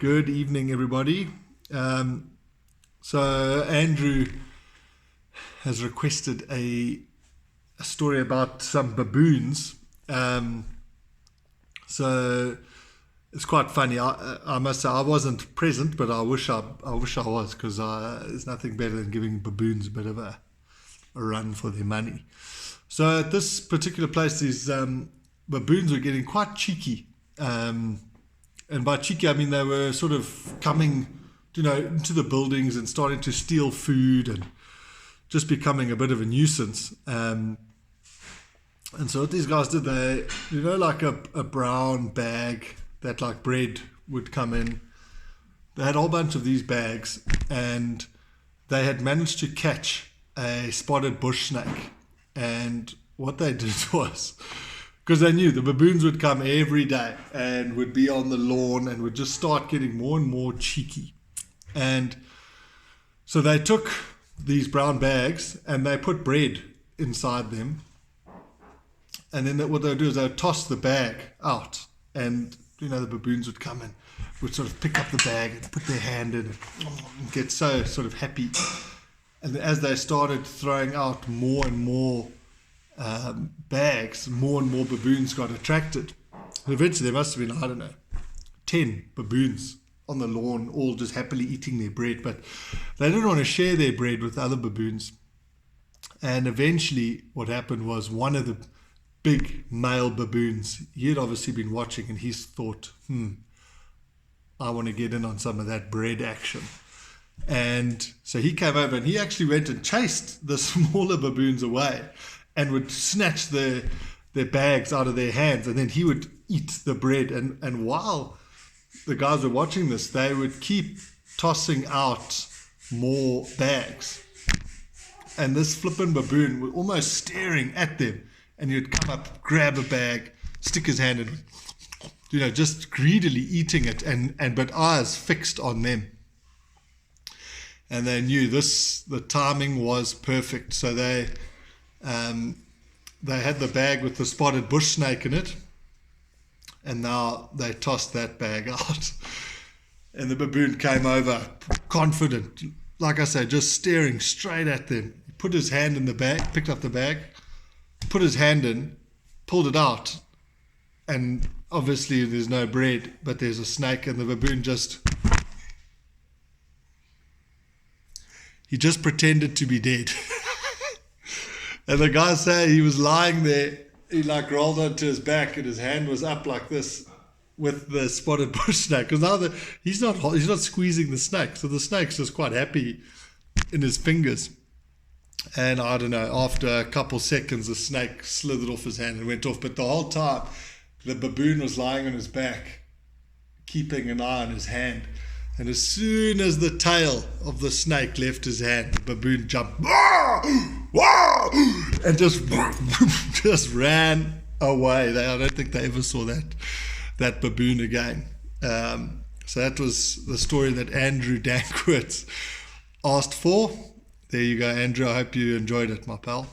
Good evening, everybody. So Andrew has requested a story about some baboons. So it's quite funny. I must say I wasn't present, but I wish I was, because there's nothing better than giving baboons a bit of a run for their money. So at this particular place, these baboons were getting quite cheeky. And by cheeky, I mean they were sort of coming, into the buildings and starting to steal food and just becoming a bit of a nuisance. And so what these guys did, they, like a brown bag that like bread would come in. They had a whole bunch of these bags, and they had managed to catch a spotted bush snake. And what they did was, because they knew the baboons would come every day and would be on the lawn and would just start getting more and more cheeky. And so they took these brown bags and they put bread inside them. And then what they would do is they would toss the bag out. And, the baboons would come and would sort of pick up the bag and put their hand in and get so sort of happy. And as they started throwing out more and more bags, more and more baboons got attracted. And eventually there must have been, 10 baboons on the lawn, all just happily eating their bread, but they didn't want to share their bread with other baboons. And eventually what happened was, one of the big male baboons, he had obviously been watching, and he's thought, I want to get in on some of that bread action. And so he came over and he actually went and chased the smaller baboons away and would snatch their bags out of their hands, and then he would eat the bread. And while the guys were watching this, they would keep tossing out more bags. And this flippin' baboon was almost staring at them, and he would come up, grab a bag, stick his hand in, just greedily eating it, but eyes fixed on them. And they knew the timing was perfect. So they had the bag with the spotted bush snake in it, and now they tossed that bag out. And the baboon came over, confident, like I say, just staring straight at them. He put his hand in the bag, picked up the bag, put his hand in, pulled it out, and obviously there's no bread, but there's a snake, and the baboon just pretended to be dead. And the guy say he was lying there, he rolled onto his back and his hand was up like this with the spotted bush snake, because now he's not squeezing the snake, so the snake's just quite happy in his fingers. And I don't know, after a couple seconds the snake slithered off his hand and went off, but the whole time the baboon was lying on his back, keeping an eye on his hand. And as soon as the tail of the snake left his hand, the baboon jumped, and just ran away. I don't think they ever saw that baboon again. So that was the story that Andrew Dankwitz asked for. There you go, Andrew. I hope you enjoyed it, my pal.